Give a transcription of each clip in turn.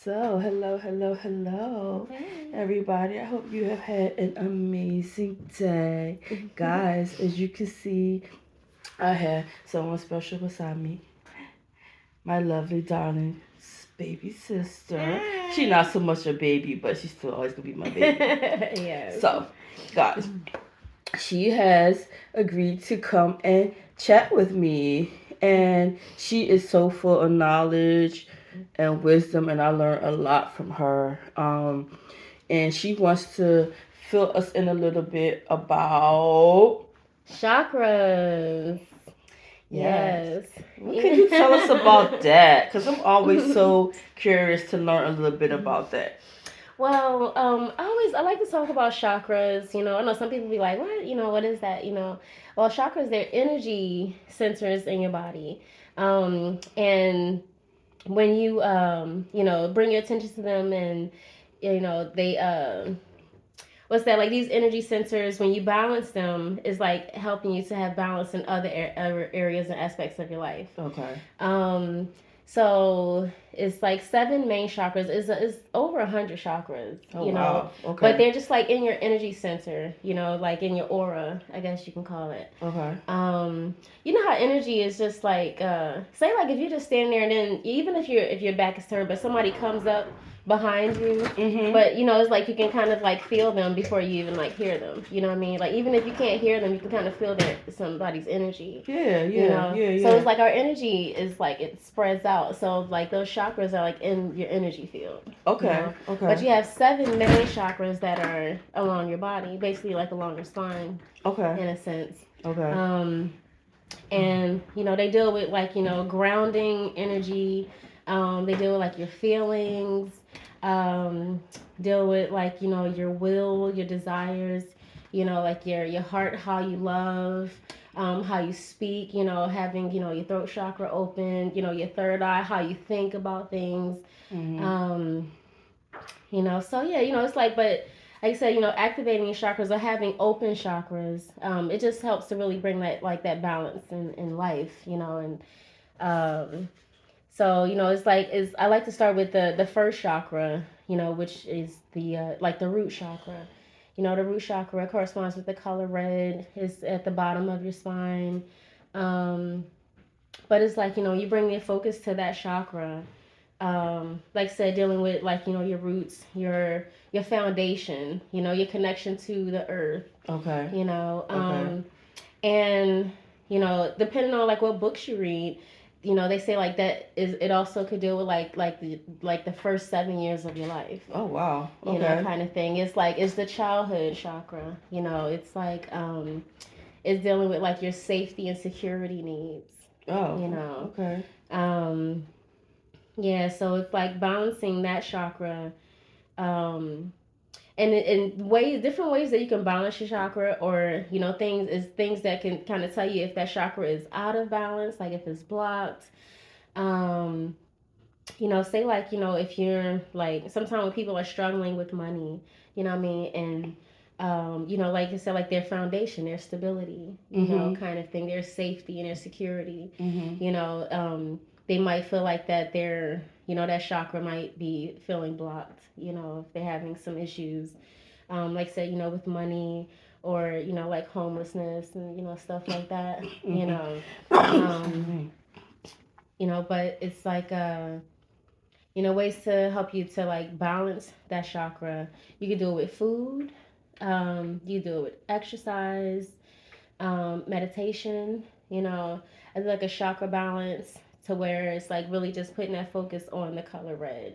So, hello, Hey. everybody. I hope you have had an amazing day. Guys, as you can see, I have someone special beside me. My lovely, darling baby sister. She's not so much a baby, but she's still always going to be my baby. Yes. So, guys, she has agreed to come and chat with me. And she is so full of knowledge and wisdom, and I learned a lot from her. And she wants to fill us in a little bit about Chakras. yes. Yes. What can you tell us about that? Because I'm always so curious to learn a little bit about that. Well, I like to talk about chakras. I know some people be like, "What? What is that?" Well, chakras they're energy centers in your body, and when you bring your attention to them and they what's that, like these energy centers, when you balance them, is like helping you to have balance in other areas and aspects of your life. Okay. um so it's like seven main chakras. Is over 100 chakras. Oh, wow. Okay. But they're just like in your energy center, like in your aura, I guess you can call it. Okay. You know how energy is just like, say like if you're just standing there, and then even if your back is turned, but somebody comes up behind you, but it's like you can kind of like feel them before you even like hear them. You know what I mean? Like even if you can't hear them, you can kind of feel somebody's energy. So it's like our energy is like it spreads out. So like those chakras are like in your energy field. Okay. Okay. But you have seven main chakras that are along your body, basically like along your spine. Okay. In a sense. Okay. And they deal with like grounding energy. They deal with like your feelings. um, Deal with like your will, your desires, like your heart, how you love, how you speak, having your throat chakra open, your third eye, how you think about things. um, so yeah, it's like, but like I said, activating your chakras or having open chakras, it just helps to really bring that balance in life, and um, so it's like is I like to start with the first chakra, which is the like the root chakra. The root chakra corresponds with the color red. It's at the bottom of your spine. Um, but it's like you bring your focus to that chakra. Like I said, dealing with like your roots, your foundation, your connection to the earth. Okay. And depending on like what books you read, they say like that is it also could deal with like the first 7 years of your life. Oh, wow. Okay. Kind of thing. It's like it's the childhood chakra. It's like it's dealing with like your safety and security needs. Oh. Okay. Um, yeah, so it's like balancing that chakra. Um, and in ways, different ways that you can balance your chakra, or things that can kind of tell you if that chakra is out of balance, like if it's blocked. Um, say like if you're like sometimes when people are struggling with money, you know what I mean, and like you said, like their foundation, their stability, kind of thing, their safety and their security. They might feel like that their that chakra might be feeling blocked. If they're having some issues, like say with money, or like homelessness and stuff like that. But it's like ways to help you to like balance that chakra. You can do it with food. You do it with exercise, meditation. As like a chakra balance, to where it's like really just putting that focus on the color red,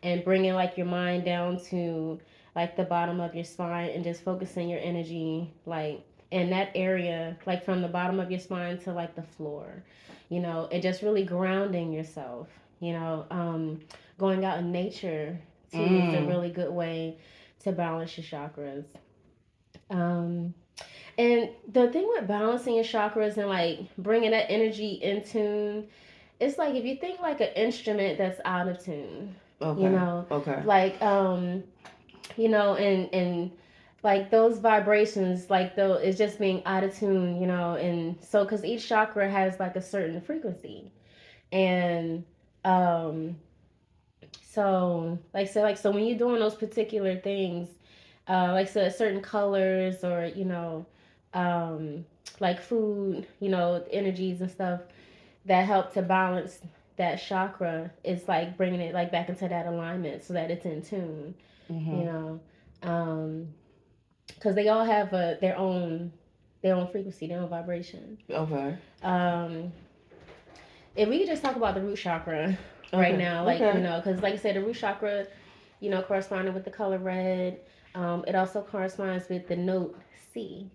and bringing like your mind down to like the bottom of your spine, and just focusing your energy like in that area, like from the bottom of your spine to like the floor, and just really grounding yourself. Going out in nature too is a really good way to balance your chakras. Um, and the thing with balancing your chakras and like bringing that energy in tune, it's like if you think like an instrument that's out of tune. Okay. Like and like those vibrations, like though it's just being out of tune, and so because each chakra has like a certain frequency, and um So when you're doing those particular things, so certain colors or um, like food, energies and stuff that help to balance that chakra. It's like bringing it like back into that alignment so that it's in tune. You Mhm. know, because they all have their own frequency, their own vibration. Okay. Um, if we could just talk about the root chakra right Okay. now, Okay. because like I said, the root chakra, corresponding with the color red. It also corresponds with the note C.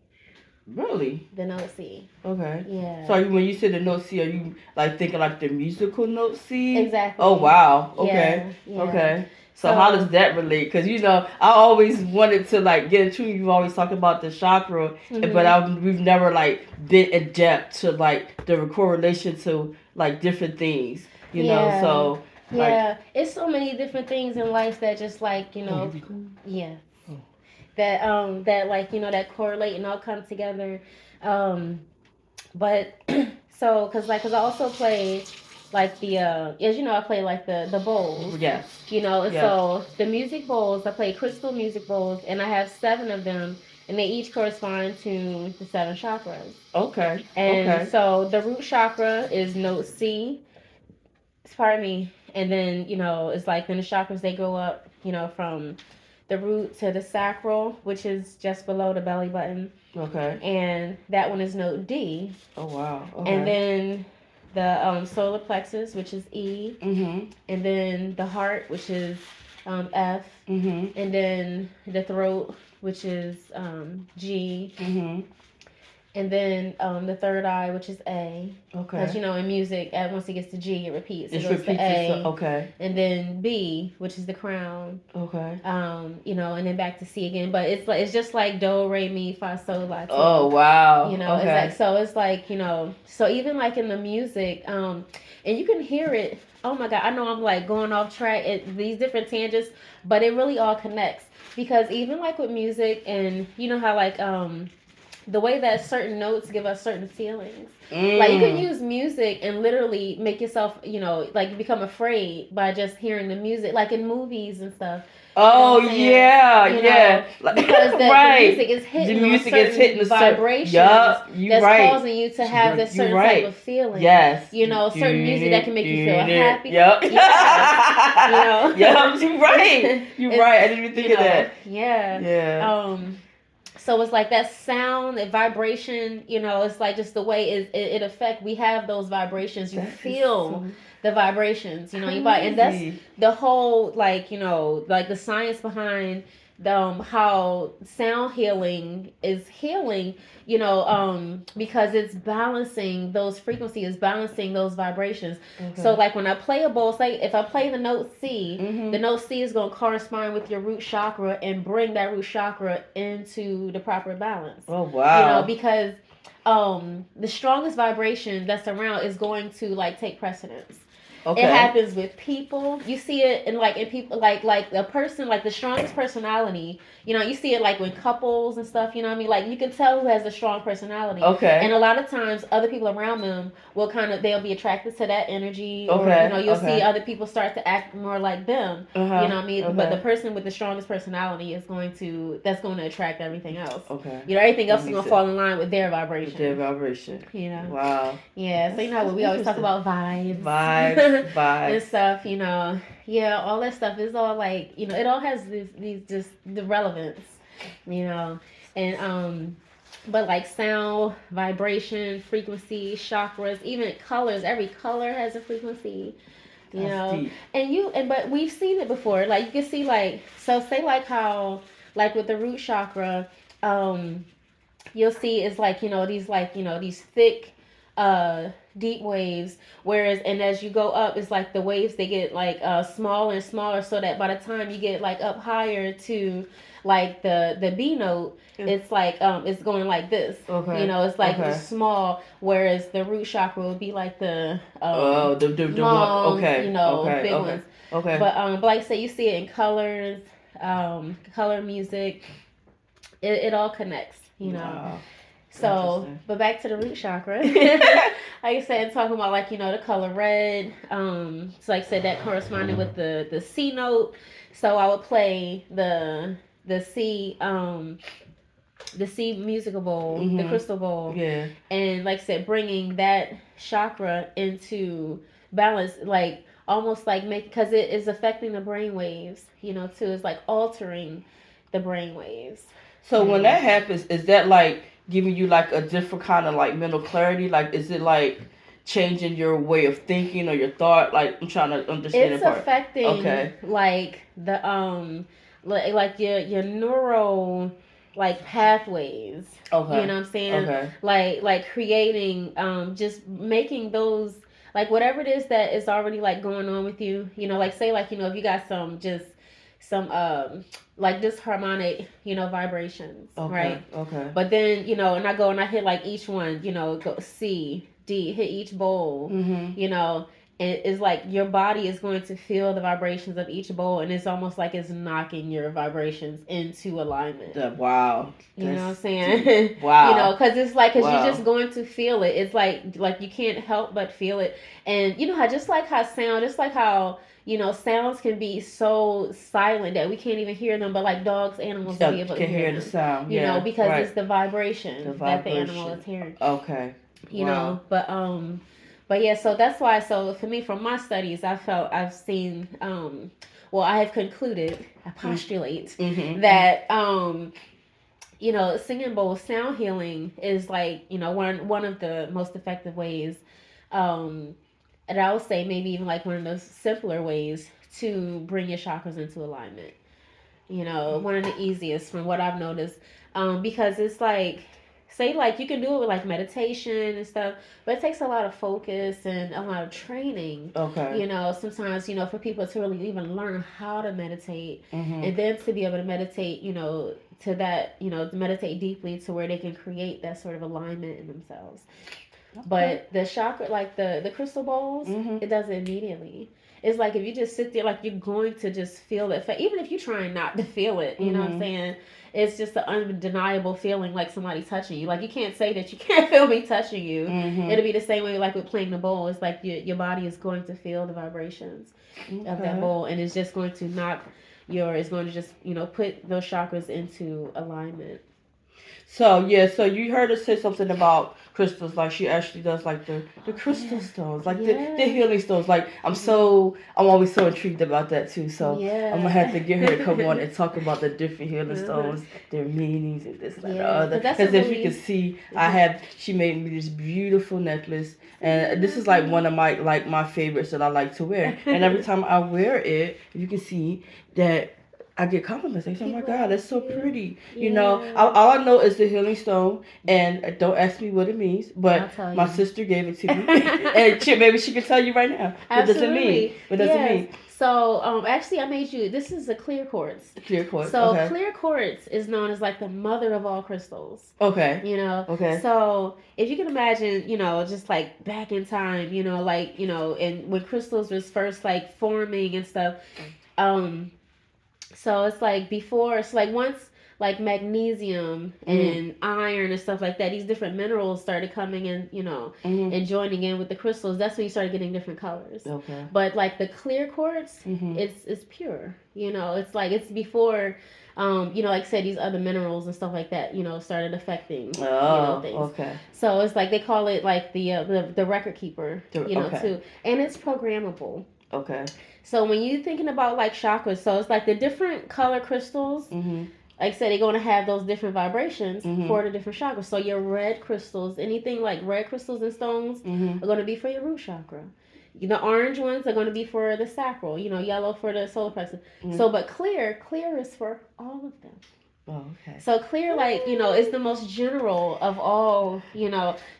Really? The note C. Okay. So Yeah. when you say the note C, are you like thinking like the musical note C? Oh Exactly. wow. Okay. Yeah. Yeah. Okay. So how does So. that relate? Because I always wanted to like get into. You've always talked about the chakra, but Mhm. we've never like been in depth to like the correlation to like different things. Yeah. So like. Yeah. It's so many different things in life that just like Oh, you be cool. yeah, Oh. that like that correlate and all come together. Um, but so because I also play like the as you know I play like the bowls. Yes. And Yeah. so the music bowls, I play crystal music bowls, and I have 7 of them, and they each correspond to the 7 chakras. Okay. And Okay. so the root chakra is note C. Pardon me. And then it's like then the chakras they go up, from the root to the sacral, which is just below the belly button, Okay. and that one is note D. Oh wow. And Okay. then the solar plexus, which is E, Mhm. and then the heart, which is F, Mhm. and then the throat, which is G, Mhm. and then the third eye, which is A. Because Okay. in music, once it gets to G, it repeats. It It goes to repeats itself. A, Okay. and then B, which is the crown. Okay. And then back to C again. But it's just like do, re, mi, fa, sol, la, Oh ti. wow. It's like Okay. so. It's like So even like in the music, and you can hear it. Oh my God! I know I'm like going off track at these different tangents, but it really all connects because even like with music, and you know how like the way that certain notes give us certain feelings. Like you can Mm. use music and literally make yourself, like become afraid by just hearing the music, like in movies and stuff. You know Oh what I'm saying? yeah, yeah. Like, Because the right. music is The hitting on music is hitting certain a certain. vibrations Yup. You that's right. causing you to have this You certain type of right. feeling. Yes. Certain music that can make you feel happy. Yup. Yes. Yup. You right. You right. I didn't even think of that. Yeah. Yeah. So it's like that sound, that vibration, it's like just the way it affect. We have those vibrations. You That is feel so the vibrations, your body, and that's crazy. the whole like the science behind how sound healing is healing. Because it's balancing those frequencies, balancing those vibrations. Okay. So like when I play a bowl, say if I play the note C, the Mhm. note C is going to correspond with your root chakra and bring that root chakra into the proper balance. Oh wow. Because the strongest vibration that's around is going to like take precedence. It Okay. happens with people. You see it in people like a person like the strongest personality. You see it like with couples and stuff. You know what I mean? Like you can tell who has a strong personality. Okay. And a lot of times, other people around them will they'll be attracted to that energy, or Okay. you'll see Okay. other people start to act more like them. Uh-huh. You know what I mean? Okay. But the person with the strongest personality is going to attract everything else. Okay. Everything else is gonna fall in line with their vibration. With their vibration. Wow. Yeah. So we always talk about vibes. Vibes. And stuff. Yeah, all that stuff is all like it all has these just the relevance. And but like sound, vibration, frequency, chakras, even colors. Every color has a frequency. Deep. But we've seen it before. Like you can see say like how like with the root chakra, you'll see it's like these thick deep waves, whereas and as you go up it's like the waves they get like smaller and smaller, so that by the time you get like up higher to like the B note, it's like it's going like this. Okay. It's like small, whereas the root chakra would be like the the long, one. Okay. big ones. Okay. But like I say, you see it in colors, color music. It all connects. Wow. So, but back to the root chakra. Like I said, talking about like the color red. So like I said, that corresponded with the C note. So I would play the C the C musical bowl, the crystal bowl, and like I said, bringing that chakra into balance, like almost like make because it is affecting the brain waves, too. It's like altering the brain waves. So when that happens, is that like giving you like a different kind of like mental clarity? Like, is it like changing your way of thinking or your thought? Like, I'm trying to understand it's it part. Affecting like the like your neural like pathways. Okay. You know what I'm saying? Okay. Like creating just making those like whatever it is that is already like going on with you, like say like if you got some like disharmonic, vibrations, right? Okay. But then, and I go and I hit like each one, go C, D, hit each bowl, it's like your body is going to feel the vibrations of each bowl, and it's almost like it's knocking your vibrations into alignment. Wow. You know what I'm saying? Wow. Because it's like, because you're just going to feel it. It's like you can't help but feel it. And how, just like how sounds can be so silent that we can't even hear them, but like dogs, animals will be able to hear them. The sound. Because it's the vibration that the animal is hearing. Okay. But yeah, so that's why. So for me, from my studies, I've seen. I have concluded. I postulate that singing bowl sound healing is like one of the most effective ways, and I would say maybe even like one of the simpler ways to bring your chakras into alignment. One of the easiest from what I've noticed, because it's like, say like you can do it with like meditation and stuff, but it takes a lot of focus and a lot of training. Okay. Sometimes for people to really even learn how to meditate, and then to be able to meditate, to that, to meditate deeply to where they can create that sort of alignment in themselves. Okay. But the chakra, like the crystal bowls, it does it immediately. It's like if you just sit there, like you're going to just feel it. Even if you're trying not to feel it, you know what I'm saying? It's just an undeniable feeling, like somebody touching you. Like you can't say that you can't feel me touching you. It'll be the same way like with playing the bowl. It's like your body is going to feel the vibrations of that bowl, and it's just going to it's going to just put those chakras into alignment. So you heard her say something about crystals, like she actually does like the crystal stones, like the healing stones. Like I'm always so intrigued about that too. So I'm gonna have to get her to come on and talk about the different healing stones, their meanings, and this and the other. Because if you can see, she made me this beautiful necklace, and this is like one of my favorites that I like to wear. And every time I wear it, you can see that I get compliments. They say, "Oh my God, that's so pretty." All I know is the healing stone, and don't ask me what it means. But my sister gave it to me, and maybe she can tell you right now. What does it mean? What does it mean? So, actually, I made you. This is a clear quartz. Clear quartz. So, clear quartz is known as like the mother of all crystals. Okay. Okay. So, if you can imagine, just like back in time, and when crystals was first like forming and stuff, so it's like before, it's like once like magnesium and iron and stuff like that, these different minerals started coming in, and joining in with the crystals. That's when you started getting different colors. Okay. But like the clear quartz, it's pure. It's like it's before, like I said, these other minerals and stuff like that, started affecting things. Okay. So it's like they call it like the record keeper, too, and it's programmable. Okay. So when you're thinking about like chakras, so it's like the different color crystals. Like I said, they're going to have those different vibrations for the different chakras. So your red crystals, anything like red crystals and stones, are going to be for your root chakra. The orange ones are going to be for the sacral. Yellow for the solar plexus. So, but clear is for all of them. Oh, okay. So clear, like, is the most general of all,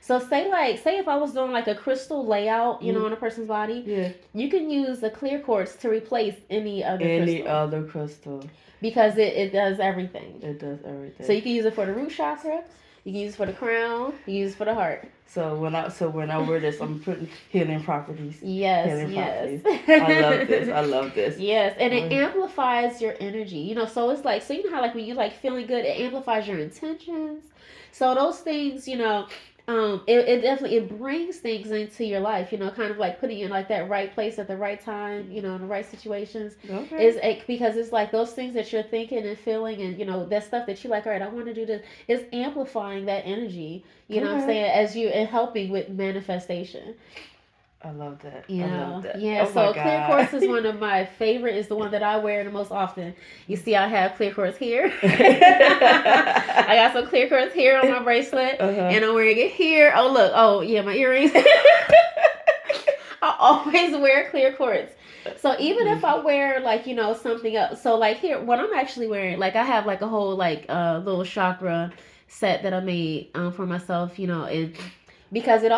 So say if I was doing like a crystal layout, on a person's body, you can use a clear quartz to replace any other crystal. Because it does everything. It does everything. So you can use it for the root chakra. You can use it for the crown. You can use it for the heart. So when I wear this, I'm putting healing properties. Yes, Healing yes. properties. I love this. I love this. Yes, and it amplifies your energy. So it's like, so you know how like when you like feeling good, it amplifies your intentions. So those things, it definitely it brings things into your life. Kind of like putting you in like that right place at the right time. In the right situations. Okay. Because it's like those things that you're thinking and feeling, and that stuff that you like. All right, I want to do this. Is amplifying that energy. You know what I'm saying, as you and helping with manifestation. I love that. I love that. Yeah, oh so clear quartz is one of my favorite. Is the one that I wear the most often. You see, I have clear quartz here. I got some clear quartz here on my bracelet, and I'm wearing it here. Oh look, oh yeah, my earrings. I always wear clear quartz. So even if I wear like something else, so like here, what I'm actually wearing, like I have like a whole like little chakra set that I made for myself, and because it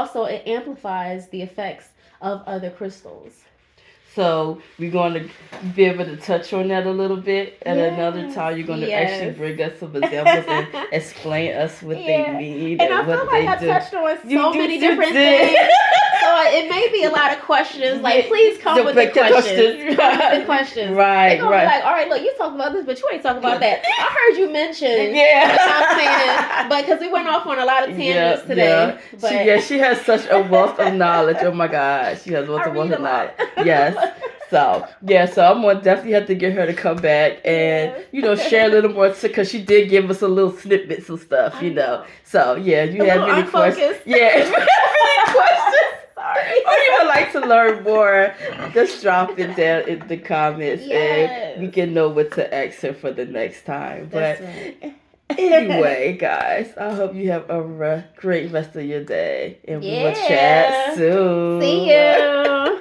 amplifies the effects of other crystals. So we're going to be able to touch on that a little bit at another time. You're going to actually bring us some examples and explain us what they mean and I feel what like they I do. touched on so many different things. So it may be a lot of questions. Like, please come with the questions. Come with the questions. Right, They're gonna be like, all right, look, you talk about this, but you ain't talking about that. I heard you mention. Yeah. You know what I'm saying? But because we went off on a lot of tangents today. Yeah. But she has such a wealth of knowledge. Oh my God, she has a wealth of knowledge. Yes. So I'm gonna definitely have to get her to come back and share a little more because she did give us a little snippets and stuff. So yeah, you have any questions? Yeah. Any questions? Sorry. Or you would like to learn more, just drop it down in the comments and we can know what to ask her for the next time. That's but right. Anyway, guys, I hope you have a great rest of your day and we will chat soon. See you.